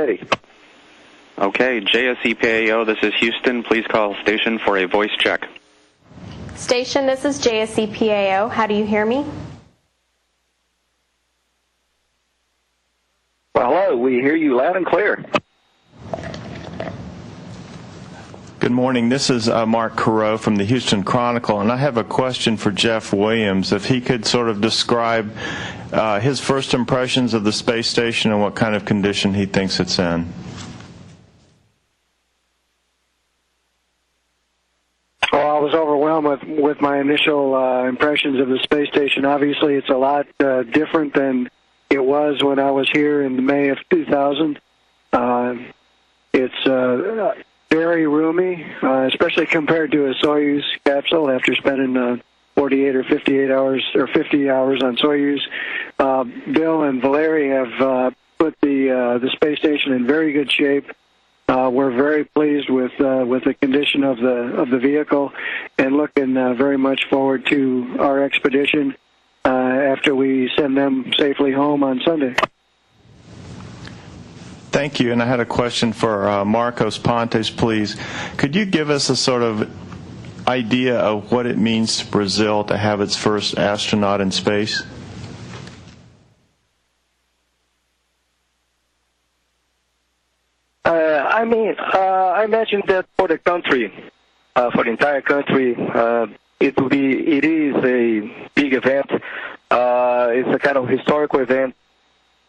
ready. Okay, JSEPAO, this is Houston. Please call station for a voice check. Station, this is JSEPAO. How do you hear me? Well, hello. We hear you loud and clear. Good morning. This is Mark Carreau from the Houston Chronicle, and I have a question for Jeff Williams. If he could sort of describe his first impressions of the space station and what kind of condition he thinks it's in. Well, I was overwhelmed with my initial impressions of the space station. Obviously, it's a lot different than it was when I was here in May of 2000. It's very roomy, especially compared to a Soyuz capsule after spending 48 or 58 hours or 50 hours on Soyuz. Bill and Valerie have put the space station in very good shape. We're very pleased with the condition of the vehicle, and looking very much forward to our expedition after we send them safely home on Sunday. Thank you. And I had a question for Marcos Pontes, please. Could you give us a sort of idea of what it means to Brazil to have its first astronaut in space? I imagine that for the country, for the entire country, it is a big event. It's a kind of historical event.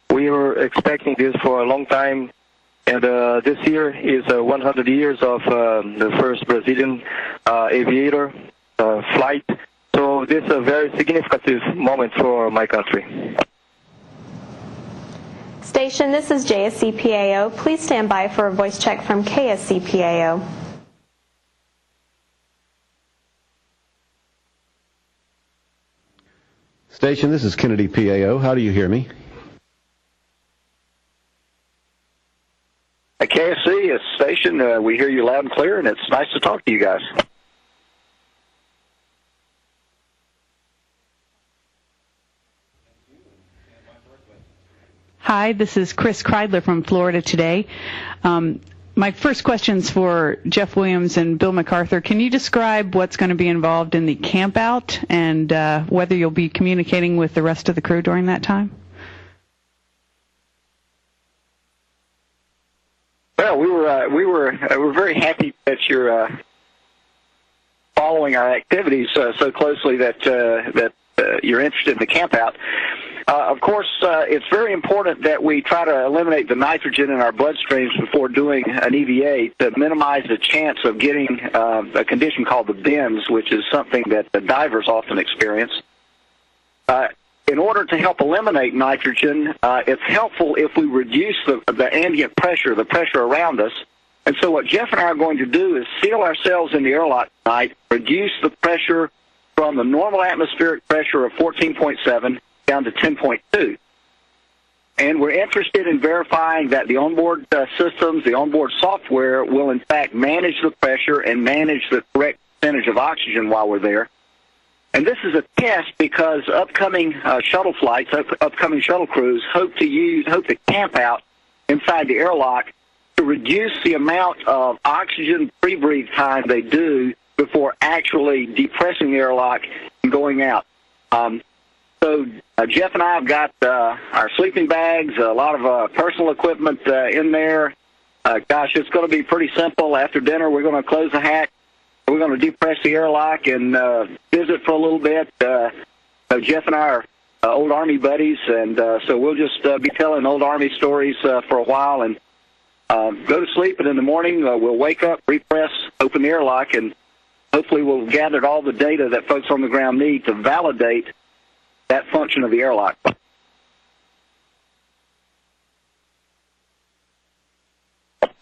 We were expecting this for a long time, and this year is 100 years of the first Brazilian aviator flight. So this is a very significant moment for my country. Station, this is JSCPAO. Please stand by for a voice check from KSCPAO. Station, this is Kennedy PAO. How do you hear me? At KSC, a station, we hear you loud and clear, and it's nice to talk to you guys. Hi, this is Chris Kreidler from Florida Today. My first question's for Jeff Williams and Bill MacArthur. Can you describe what's going to be involved in the camp out and whether you'll be communicating with the rest of the crew during that time? Well, we're very happy that you're following our activities so closely that you're interested in the camp out. Of course, it's very important that we try to eliminate the nitrogen in our bloodstreams before doing an EVA to minimize the chance of getting a condition called the bends, which is something that the divers often experience. In order to help eliminate nitrogen, it's helpful if we reduce the ambient pressure, the pressure around us. And so what Jeff and I are going to do is seal ourselves in the airlock tonight, reduce the pressure from the normal atmospheric pressure of 14.7 down to 10.2. And we're interested in verifying that the onboard systems, the onboard software, will in fact manage the pressure and manage the correct percentage of oxygen while we're there. And this is a test because upcoming shuttle flights, upcoming shuttle crews hope to camp out inside the airlock to reduce the amount of oxygen pre-breathe time they do before actually depressing the airlock and going out. So Jeff and I have got our sleeping bags, a lot of personal equipment in there. Gosh, it's going to be pretty simple. After dinner, we're going to close the hatch. We're going to depress the airlock and visit for a little bit. Jeff and I are old Army buddies, and so we'll just be telling old Army stories for a while and go to sleep. And in the morning, we'll wake up, repress, open the airlock, and hopefully we'll have gathered all the data that folks on the ground need to validate that function of the airlock.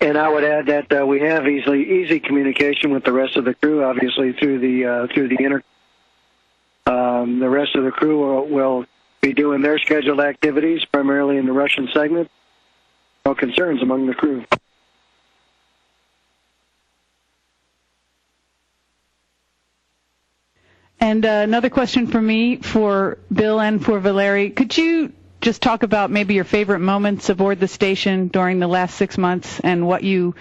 And I would add that we have easy communication with the rest of the crew, obviously through the inter. The rest of the crew will be doing their scheduled activities, primarily in the Russian segment. No concerns among the crew. And another question for me, for Bill and for Valerie. Could you just talk about maybe your favorite moments aboard the station during the last 6 months and what you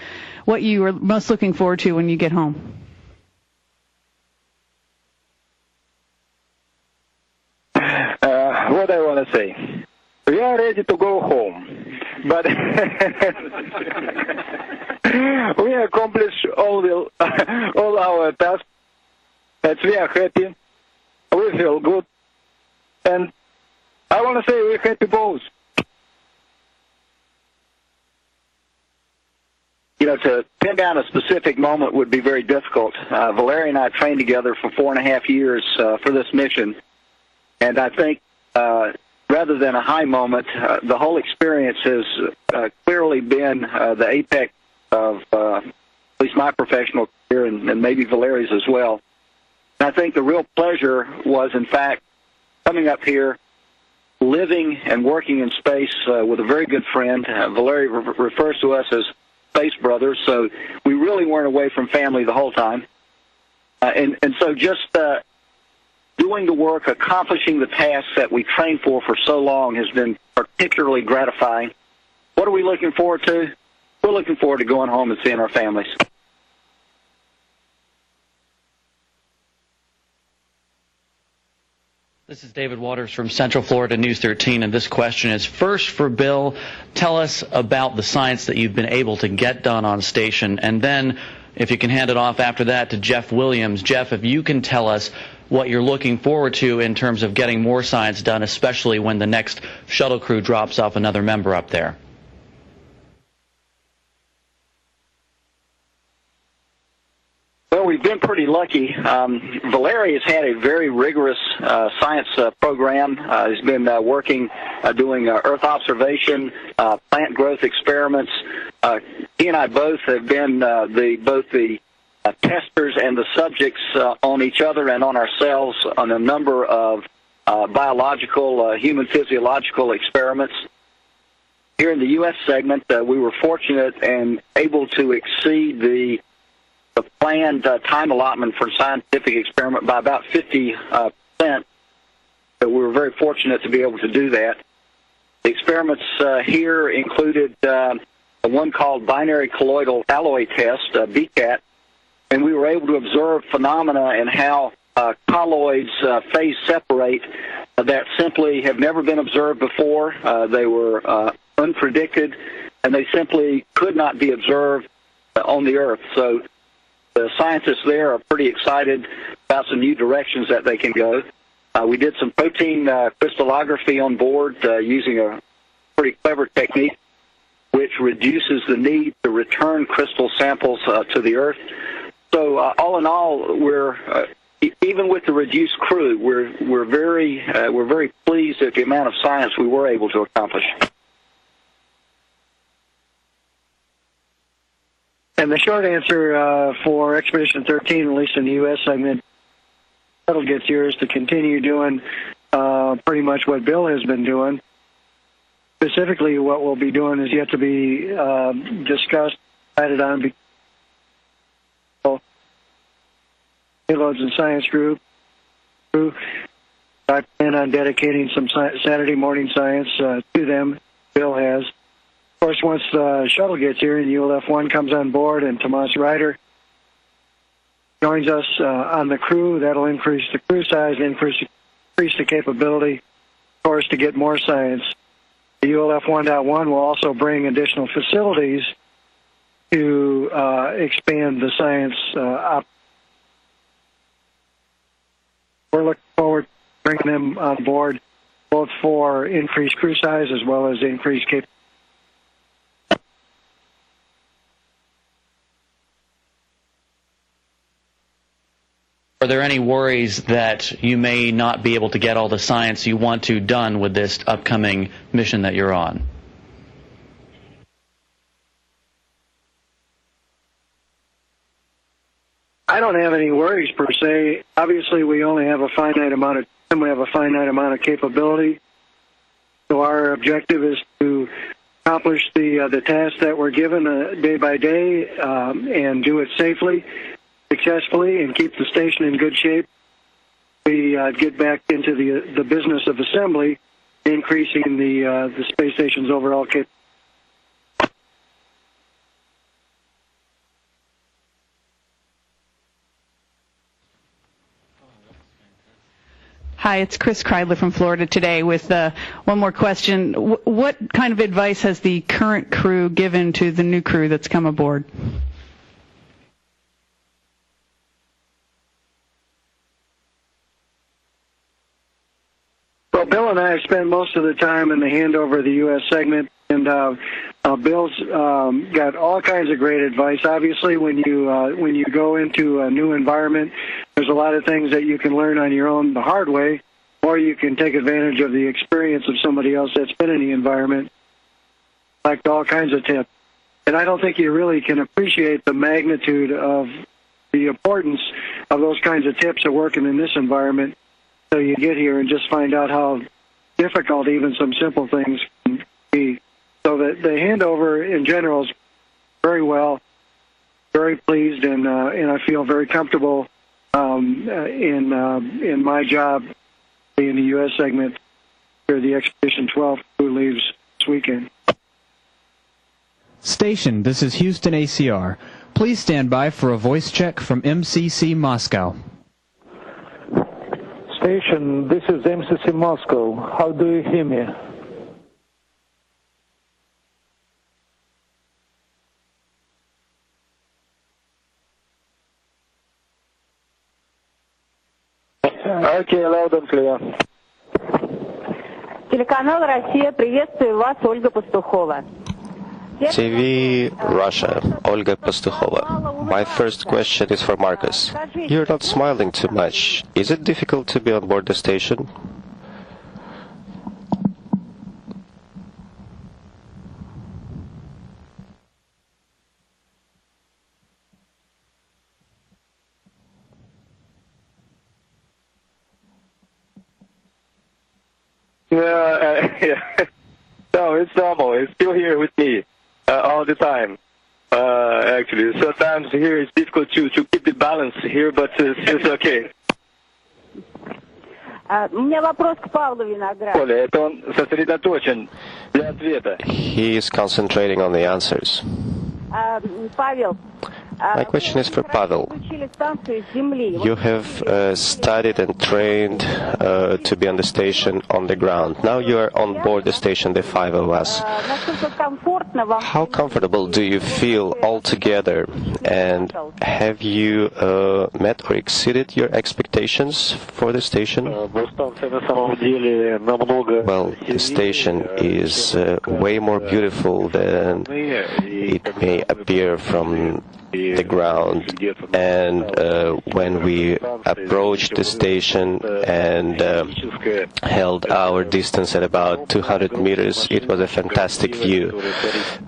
are most looking forward to when you get home? What I want to say, we are ready to go home, but we accomplished all our tasks, and we are happy, we feel good, and I want to say we're happy both. You know, to pin down a specific moment would be very difficult. Valeria and I trained together for 4.5 years for this mission, and I think rather than a high moment, the whole experience has clearly been the apex of at least my professional career and maybe Valeria's as well. And I think the real pleasure was, in fact, coming up here, living and working in space with a very good friend. Valeria refers to us as space brothers, so we really weren't away from family the whole time. And so just doing the work, accomplishing the tasks that we trained for so long has been particularly gratifying. What are we looking forward to? We're looking forward to going home and seeing our families. This is David Waters from Central Florida News 13, and this question is first for Bill. Tell us about the science that you've been able to get done on station, and then if you can hand it off after that to Jeff Williams. Jeff, if you can tell us what you're looking forward to in terms of getting more science done, especially when the next shuttle crew drops off another member up there. Well, we've been pretty lucky. Valeria has had a very rigorous science program. He's been working, doing Earth observation, plant growth experiments. He and I both have been both the testers and the subjects on each other and on ourselves on a number of biological, human physiological experiments. Here in the U.S. segment, we were fortunate and able to exceed the planned time allotment for scientific experiment by about 50%. So we were very fortunate to be able to do that. The experiments here included one called binary colloidal alloy test, BCAT, and we were able to observe phenomena in how colloids phase separate that simply have never been observed before. They were unpredicted, and they simply could not be observed on the Earth. So the scientists there are pretty excited about some new directions that they can go. We did some protein crystallography on board using a pretty clever technique which reduces the need to return crystal samples to the Earth. So all in all, we're even with the reduced crew, we're very pleased at the amount of science we were able to accomplish. And the short answer for Expedition 13, at least in the U.S. segment, shuttle gets here is to continue doing pretty much what Bill has been doing. Specifically, what we'll be doing is yet to be discussed, decided on. Payloads and science group. I plan on dedicating some Saturday morning science to them. Bill has. Of course, once the shuttle gets here and ULF-1 comes on board and Tomas Ryder joins us on the crew, that'll increase the crew size, increase the capability, of course, to get more science. The ULF 1.1 will also bring additional facilities to expand the science We're looking forward to bringing them on board, both for increased crew size as well as increased capability. Are there any worries that you may not be able to get all the science you want to done with this upcoming mission that you're on? I don't have any worries per se. Obviously, we only have a finite amount of time. We have a finite amount of capability. So our objective is to accomplish the tasks that we're given day by day and do it safely, successfully, and keep the station in good shape. We get back into the business of assembly increasing the space station's overall capability. Hi, it's Chris Kreidler from Florida Today with one more question. What kind of advice has the current crew given to the new crew that's come aboard? Well, Bill and I have spent most of the time in the handover of the U.S. segment, and Bill's got all kinds of great advice. Obviously, when you go into a new environment, there's a lot of things that you can learn on your own the hard way, or you can take advantage of the experience of somebody else that's been in the environment, like all kinds of tips. And I don't think you really can appreciate the magnitude of the importance of those kinds of tips of working in this environment until you get here and just find out how difficult even some simple things can be. So the handover in general is very well, very pleased, and I feel very comfortable in my job in the U.S. segment where the Expedition 12 crew leaves this weekend. Station, this is Houston ACR. Please stand by for a voice check from MCC Moscow. Station, this is MCC Moscow. How do you hear me? Okay, loud and clear. Телеканал «Россия», приветствую вас, Ольга Пастухова. TV Russia, Olga Pastukhova. My first question is for Marcos. You're not smiling too much. Is it difficult to be on board the station? No, it's normal. It's still here with me all the time. Actually, sometimes here it's difficult to keep the balance here, but it's okay. У меня вопрос к Павлу Винограду. Коля, это он сосредоточен для ответа. He is concentrating on the answers. Павел. My question is for Pavel. You have studied and trained to be on the station on the ground. Now you are on board the station, the five of us. How comfortable do you feel all together? And have you met or exceeded your expectations for the station? Well, the station is way more beautiful than it may appear from the ground, and when we approached the station and held our distance at about 200 meters, it was a fantastic view.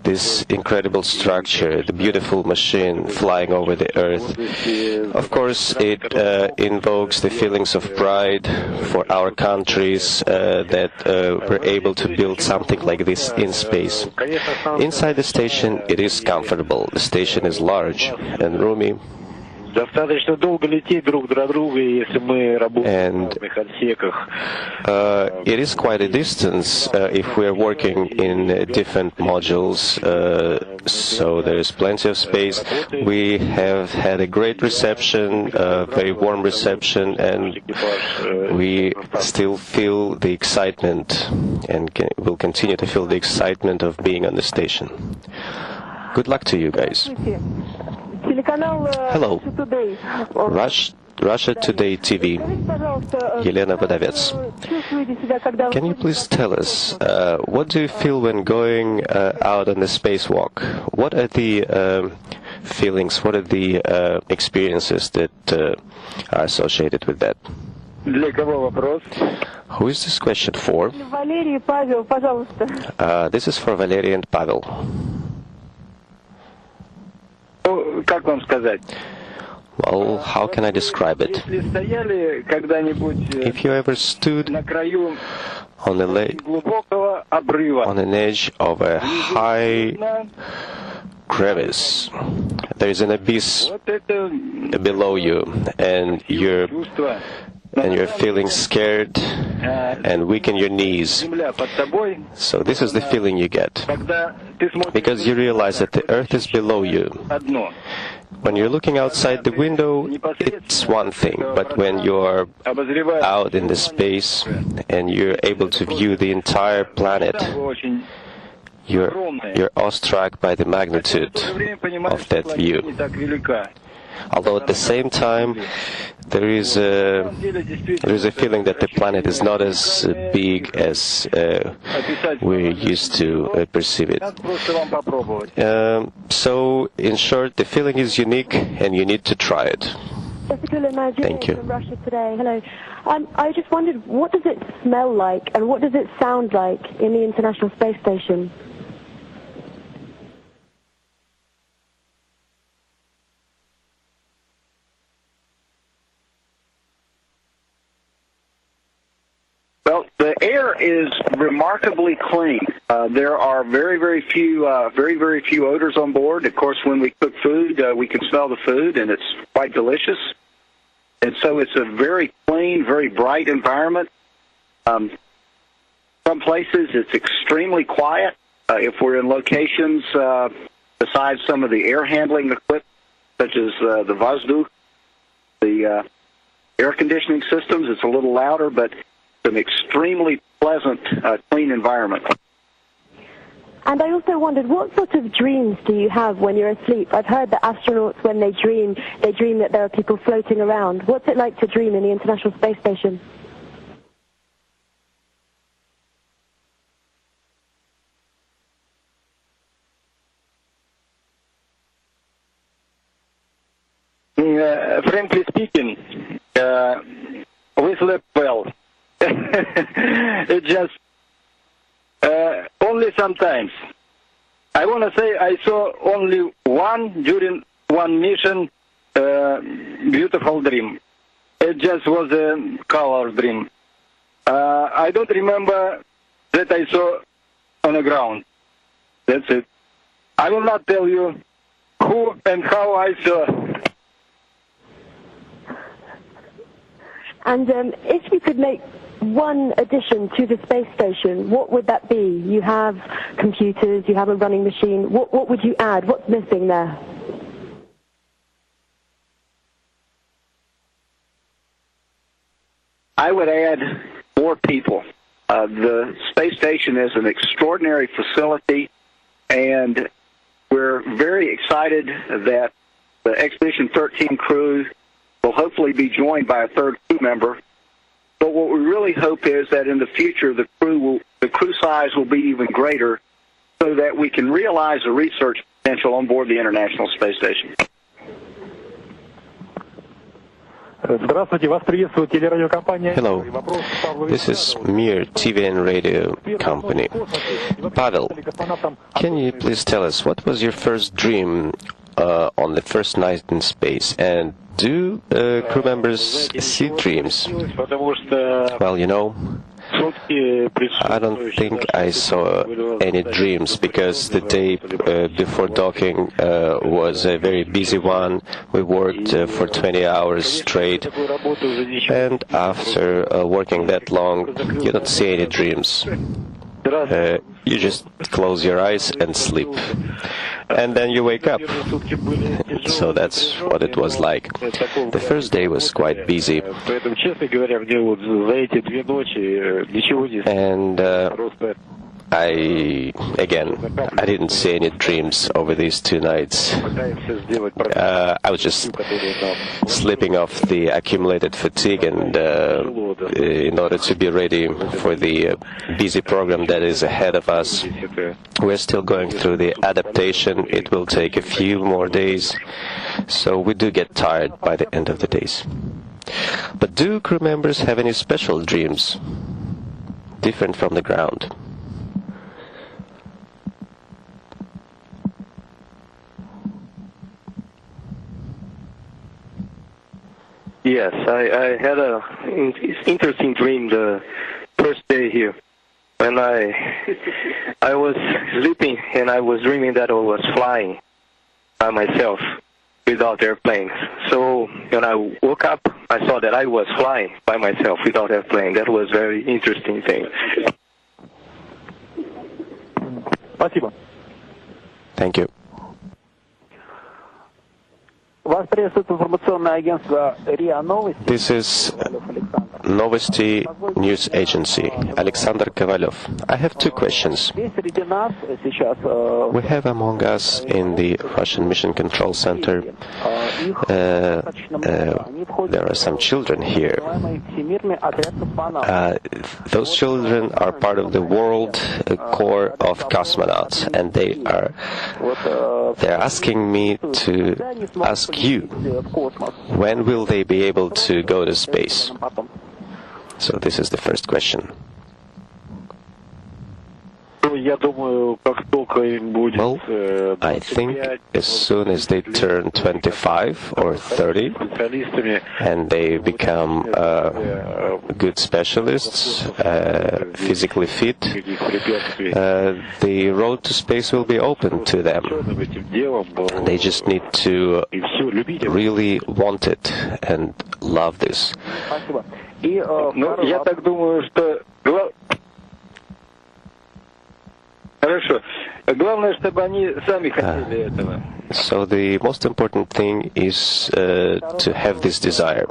This incredible structure, the beautiful machine flying over the earth. Of course, it invokes the feelings of pride for our countries that were able to build something like this in space. Inside the station, it is comfortable. The station is large and roomy. And it is quite a distance if we are working in different modules, so there is plenty of space. We have had a great reception, a very warm reception, and we still feel the excitement and will continue to feel the excitement of being on the station. Good luck to you guys. Hello, Russia Today TV, Елена Vodovets. Can you please tell us, what do you feel when going out on the spacewalk? What are the feelings, what are the experiences that are associated with that? Who is this question for? This is for Valery and Pavel. Well, how can I describe it? If you ever stood on an edge of a high crevice, there is an abyss below you, and you're and you're feeling scared and weak in your knees. So this is the feeling you get, because you realize that the earth is below you. When you're looking outside the window, it's one thing, but when you're out in the space and you're able to view the entire planet, you're awestruck by the magnitude of that view. Although at the same time, there is a feeling that the planet is not as big as we're used to perceive it. So, in short, the feeling is unique, and you need to try it. Thank you. From Russia today. Hello. I just wondered, what does it smell like, and what does it sound like in the International Space Station? Well, the air is remarkably clean. There are very few odors on board. Of course, when we cook food, we can smell the food, and it's quite delicious. And so it's a very clean, very bright environment. Some places it's extremely quiet. If we're in locations besides some of the air handling equipment, such as the Vazduch, the air conditioning systems, it's a little louder, but an extremely pleasant, clean environment. And I also wondered, what sort of dreams do you have when you're asleep? I've heard that astronauts, when they dream that there are people floating around. What's it like to dream in the International Space Station? Frankly speaking, we slept well. It just only sometimes. I want to say I saw only one during one mission beautiful dream. It just was a color dream. I don't remember that I saw on the ground. That's it. I will not tell you who and how I saw. And if you could make one addition to the space station, what would that be? You have computers, you have a running machine. What would you add? What's missing there? I would add more people. The space station is an extraordinary facility, and we're very excited that the Expedition 13 crew will hopefully be joined by a third crew member. But what we really hope is that in the future the crew size will be even greater, so that we can realize the research potential on board the International Space Station. Hello, this is Mir TV and Radio Company. Pavel, can you please tell us what was your first dream on the first night in space, and do crew members see dreams? Well, you know, I don't think I saw any dreams, because the day before docking was a very busy one. We worked for 20 hours straight, and after working that long, you don't see any dreams. You just close your eyes and sleep, and then you wake up. So that's what it was like. The first day was quite busy, and I didn't see any dreams over these 2 nights. I was just sleeping off the accumulated fatigue, and in order to be ready for the busy program that is ahead of us. We're still going through the adaptation. It will take a few more days, so we do get tired by the end of the days. But do crew members have any special dreams, different from the ground? Yes, I had a interesting dream the first day here. When I was sleeping and I was dreaming that I was flying by myself. without airplanes. So when I woke up, I saw that I was flying by myself without airplane. That was a very interesting thing. Thank you. This is Novosti News Agency, Alexander Kovalov. I have two questions. We have among us in the Russian Mission Control Center, there are some children here. Those children are part of the World Corps of Cosmonauts, and they're asking me to ask you, when will they be able to go to space? So this is the first question. Well, I think as soon as they turn 25 or 30 and they become good specialists, physically fit, the road to space will be open to them. They just need to really want it and love this. So the most important thing is to have this desire.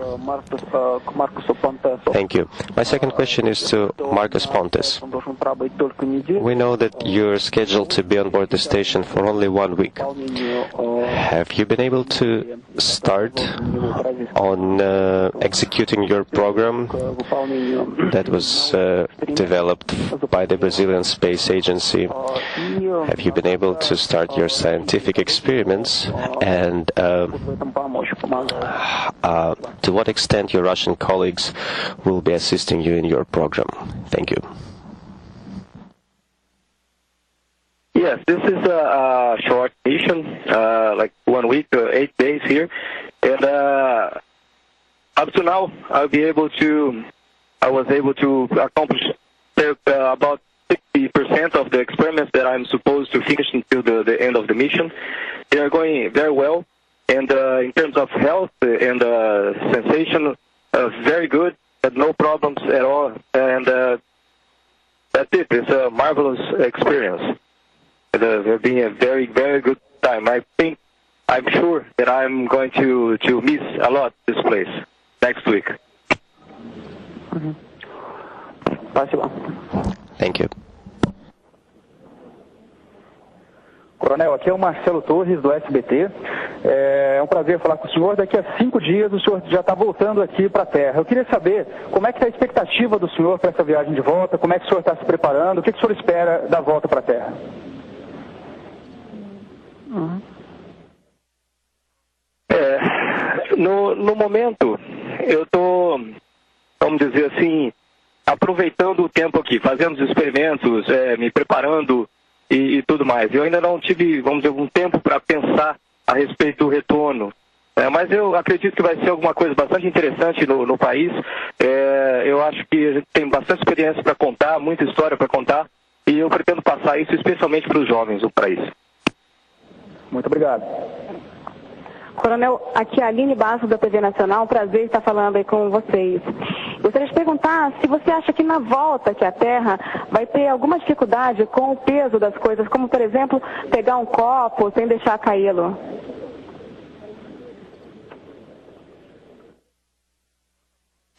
Thank you. My second question is to Marcos Pontes. We know that you're scheduled to be on board the station for only 1 week. Have you been able to start on executing your program that was developed by the Brazilian Space Agency? Have you been able to start your scientific experiments, and to what extent your Russian colleagues will be assisting you in your program? Thank you. Yes, this is a short mission, like 1 week, 8 days here, and up to now I was able to accomplish about 60% of the experiments that I'm supposed to finish until the end of the mission. They are going very well, and in terms of health and sensation, very good, had no problems at all, and that's it. It's a marvelous experience. It's been a very, very good time. I'm sure that I'm going to miss a lot this place next week. Thank you. Coronel, aqui é o Marcelo Torres, do SBT. É um prazer falar com o senhor. Daqui a 5 dias o senhor já está voltando aqui para a Terra. Eu queria saber como é que está a expectativa do senhor para essa viagem de volta, como é que o senhor está se preparando, o que o senhor espera da volta para a Terra? No momento, eu estou, vamos dizer assim, aproveitando o tempo aqui, fazendo os experimentos, me preparando e tudo mais. Eu ainda não tive, vamos dizer, um tempo para pensar a respeito do retorno. Mas eu acredito que vai ser alguma coisa bastante interessante no país. Eu acho que a gente tem bastante experiência para contar, muita história para contar, e eu pretendo passar isso especialmente para os jovens do país. Muito obrigado. Coronel, aqui é a Aline Bastos da TV Nacional, um prazer estar falando aí com vocês. Gostaria de perguntar se você acha que na volta aqui à Terra vai ter alguma dificuldade com o peso das coisas, como por exemplo, pegar um copo sem deixar caí-lo.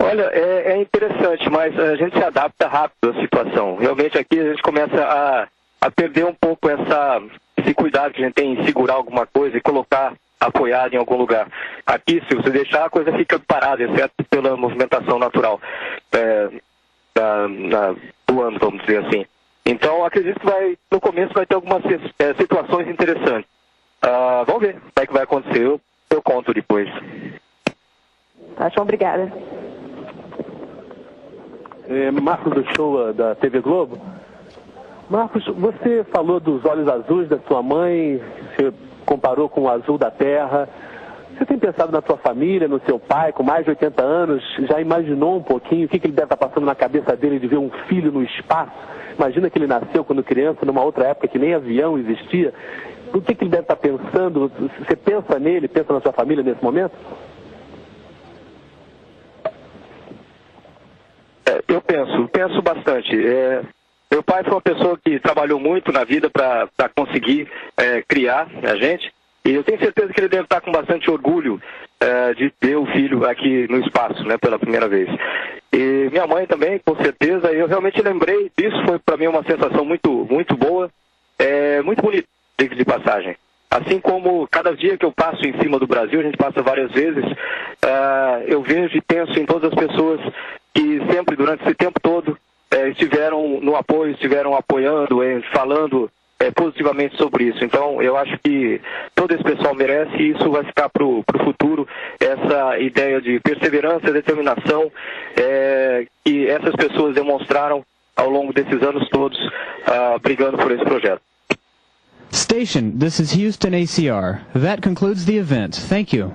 Olha, é interessante, mas a gente se adapta rápido à situação. Realmente aqui a gente começa a perder um pouco esse cuidado que a gente tem em segurar alguma coisa e colocar apoiado em algum lugar. Aqui, se você deixar, a coisa fica parada, exceto pela movimentação natural do ano, vamos dizer assim. Então, acredito que no começo vai ter algumas situações interessantes. Vamos ver como é que vai acontecer, eu conto depois. Tá, João, obrigada. Marcos do Show da TV Globo. Marcos, você falou dos olhos azuis da sua mãe, você comparou com o azul da Terra. Você tem pensado na sua família, no seu pai, com mais de 80 anos? Já imaginou um pouquinho o que ele deve estar passando na cabeça dele de ver um filho no espaço? Imagina que ele nasceu quando criança, numa outra época que nem avião existia. o que ele deve estar pensando? Você pensa nele, pensa na sua família nesse momento? Eu penso bastante. Meu pai foi uma pessoa que trabalhou muito na vida para conseguir criar a gente, e eu tenho certeza que ele deve estar com bastante orgulho de ter o filho aqui no espaço, né, pela primeira vez. E minha mãe também, com certeza, eu realmente lembrei disso, foi para mim uma sensação muito, muito boa, muito bonita, diga de passagem. Assim como cada dia que eu passo em cima do Brasil, a gente passa várias vezes, eu vejo e penso em todas as pessoas que sempre, durante esse tempo todo, estiveram no apoio, estiveram apoiando, falando positivamente sobre isso. Então, eu acho que todo esse pessoal merece, e isso vai ficar para o futuro, essa ideia de perseverança, determinação que essas pessoas demonstraram ao longo desses anos todos, brigando por esse projeto. Station, this is Houston ACR. That concludes the event. Thank you.